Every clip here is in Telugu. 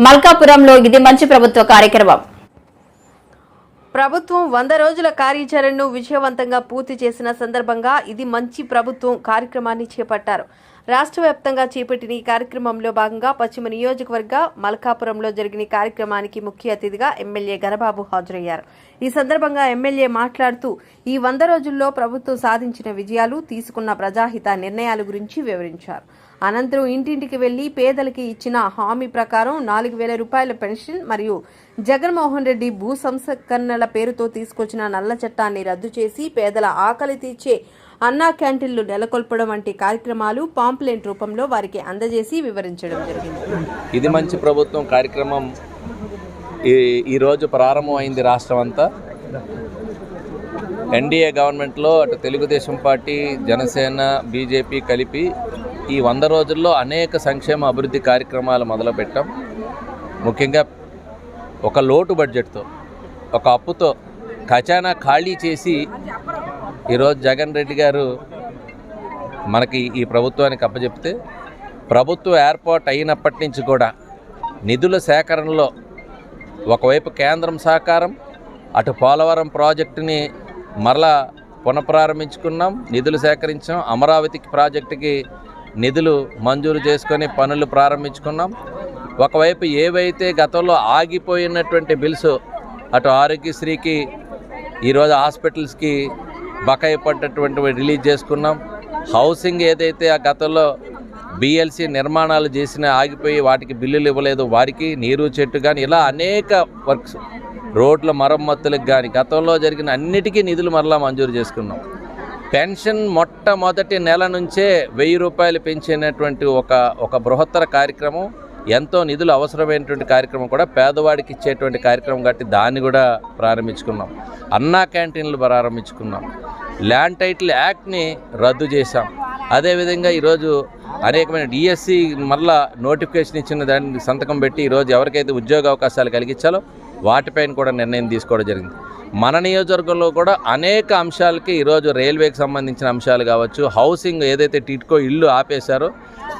మల్కాపురంలో ఇది మంచి ప్రభుత్వ కార్యక్రమం. ప్రభుత్వం 100 రోజుల కార్యాచరణను విజయవంతంగా పూర్తి చేసిన సందర్భంగా ఇది మంచి ప్రభుత్వం కార్యక్రమాన్ని చేపట్టారు. రాష్ట్ర వ్యాప్తంగా చేపట్టిన ఈ కార్యక్రమంలో భాగంగా పశ్చిమ నియోజకవర్గ మల్కాపురంలో జరిగిన కార్యక్రమానికి ముఖ్య అతిథిగా ఎమ్మెల్యే గణబాబు హాజరయ్యారు. ఈ సందర్భంగా ఎమ్మెల్యే మాట్లాడుతూ ఈ 100 రోజుల్లో ప్రభుత్వం సాధించిన విజయాలు, తీసుకున్న ప్రజాహిత నిర్ణయాల గురించి వివరించారు. అనంతరం ఇంటింటికి వెళ్లి పేదలకి ఇచ్చిన హామీ ప్రకారం 4,000 రూపాయల పెన్షన్ మరియు జగన్మోహన్ రెడ్డి భూ సంస్కరణల పేరుతో తీసుకొచ్చిన నల్ల చట్టాన్ని రద్దు చేసి పేదల ఆకలి తీర్చే అన్నా క్యాంటీన్లు నెలకొల్పడం వంటి కార్యక్రమాలు పాంప్లెంట్ రూపంలో వారికి అందజేసి వివరించడం జరిగింది. ఇది మంచి ప్రభుత్వం కార్యక్రమం ఈరోజు ప్రారంభమైంది. రాష్ట్రం అంతా ఎన్డీఏ గవర్నమెంట్లో అటు తెలుగుదేశం పార్టీ, జనసేన, బీజేపీ కలిపి ఈ 100 రోజుల్లో అనేక సంక్షేమ అభివృద్ధి కార్యక్రమాలు మొదలుపెట్టాం. ముఖ్యంగా ఒక లోటు బడ్జెట్తో, ఒక అప్పుతో ఖజానా ఖాళీ చేసి ఈరోజు జగన్ రెడ్డి గారు మనకి ఈ ప్రభుత్వానికి అప్పచెప్తే, ప్రభుత్వం ఏర్పాటు అయినప్పటి నుంచి కూడా నిధుల సేకరణలో ఒకవైపు కేంద్రం సహకారం, అటు పోలవరం ప్రాజెక్టుని మరలా పునఃప్రారంభించుకున్నాం, నిధులు సేకరించాం, అమరావతి ప్రాజెక్టుకి నిధులు మంజూరు చేసుకొని పనులు ప్రారంభించుకున్నాం. ఒకవైపు ఏవైతే గతంలో ఆగిపోయినటువంటి బిల్స్, అటు ఆరోగ్యశ్రీకి, ఈరోజు హాస్పిటల్స్కి బకాయి పడ్డటువంటి రిలీజ్ చేసుకున్నాం. హౌసింగ్ ఏదైతే ఆ గతంలో బిఎల్సి నిర్మాణాలు చేసిన ఆగిపోయి వాటికి బిల్లులు ఇవ్వలేదు, వారికి నీరు చెట్టు కానీ ఇలా అనేక వర్క్స్, రోడ్ల మరమ్మతులకు కానీ గతంలో జరిగిన అన్నిటికీ నిధులు మరలా మంజూరు చేసుకున్నాం. పెన్షన్ మొట్టమొదటి నెల నుంచే 1,000 రూపాయలు పెంచినటువంటి ఒక బృహత్తర కార్యక్రమం, ఎంతో నిధులు అవసరమైనటువంటి కార్యక్రమం కూడా పేదవాడికి ఇచ్చేటువంటి కార్యక్రమం కాబట్టి దాన్ని కూడా ప్రారంభించుకున్నాం. అన్నా క్యాంటీన్లు ప్రారంభించుకున్నాం. ల్యాండ్ టైటిల్ యాక్ట్ని రద్దు చేశాం. అదేవిధంగా ఈరోజు అనేకమైన డిఎస్సి మళ్ళా నోటిఫికేషన్ ఇచ్చిన దానికి సంతకం పెట్టి ఈరోజు ఎవరికైతే ఉద్యోగ అవకాశాలు కలిగించాలో వాటిపైన కూడా నిర్ణయం తీసుకోవడం జరిగింది. మన నియోజకవర్గంలో కూడా అనేక అంశాలకి ఈరోజు రైల్వేకి సంబంధించిన అంశాలు కావచ్చు, హౌసింగ్ ఏదైతే టిట్కో ఇల్లు ఆపేశారో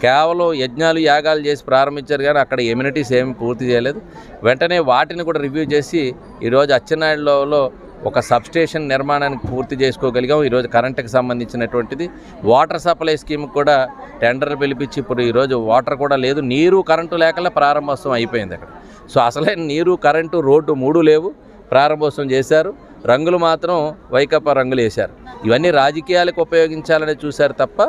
కేవలం యజ్ఞాలు యాగాలు చేసి ప్రారంభించారు కానీ అక్కడ ఎమ్యూనిటీస్ ఏమి పూర్తి చేయలేదు. వెంటనే వాటిని కూడా రివ్యూ చేసి ఈరోజు అచ్చెన్నాయుడులో ఒక సబ్స్టేషన్ నిర్మాణానికి పూర్తి చేసుకోగలిగాం. ఈరోజు కరెంటుకి సంబంధించినటువంటిది, వాటర్ సప్లై స్కీమ్కి కూడా టెండర్లు పిలిపించి ఇప్పుడు ఈరోజు వాటర్ కూడా లేదు, నీరు కరెంటు లేకలే ప్రారంభోత్సవం అయిపోయింది అక్కడ. సో అసలే నీరు, కరెంటు, రోడ్డు 3 లేవు, ప్రారంభోత్సవం చేశారు. రంగులు మాత్రం వైకాపా రంగులు వేశారు. ఇవన్నీ రాజకీయాలకు ఉపయోగించాలని చూశారు తప్ప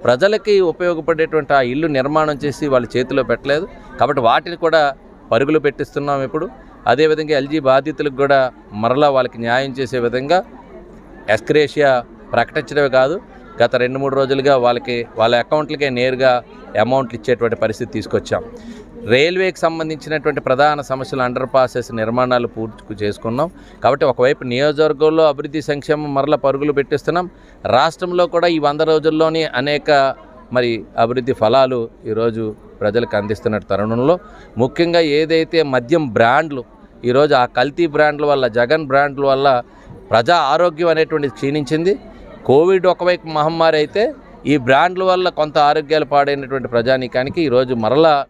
ప్రజలకి ఉపయోగపడేటువంటి ఆ ఇల్లు నిర్మాణం చేసి వాళ్ళ చేతిలో పెట్టలేదు. కాబట్టి వాటిని కూడా పరుగులు పెట్టిస్తున్నాం ఇప్పుడు. అదేవిధంగా ఎల్జీ బాధితులకు కూడా మరలా వాళ్ళకి న్యాయం చేసే విధంగా ఎస్క్రేషియా ప్రకటించడమే కాదు, గత 2-3 రోజులుగా వాళ్ళ అకౌంట్లకే నేరుగా అమౌంట్లు ఇచ్చేటువంటి పరిస్థితి తీసుకొచ్చాం. రైల్వేకి సంబంధించినటువంటి ప్రధాన సమస్యలు, అండర్ పాసెస్ నిర్మాణాలు పూర్తి చేసుకున్నాం. కాబట్టి ఒకవైపు నియోజకవర్గంలో అభివృద్ధి సంక్షేమం మరలా పరుగులు పెట్టిస్తున్నాం. రాష్ట్రంలో కూడా ఈ 100 రోజుల్లోనే అనేక అభివృద్ధి ఫలాలు ఈరోజు ప్రజలకు అందిస్తున్న తరుణంలో ముఖ్యంగా ఏదైతే మద్యం బ్రాండ్లు, ఈరోజు ఆ కల్తీ బ్రాండ్ల వల్ల, జగన్ బ్రాండ్ల వల్ల ప్రజా ఆరోగ్యం అనేటువంటిది క్షీణించింది. కోవిడ్ ఒకవైపు మహమ్మారి అయితే ఈ బ్రాండ్ల వల్ల కొంత ఆరోగ్యాలు పాడైనటువంటి ప్రజానీకానికి ఈరోజు మరలా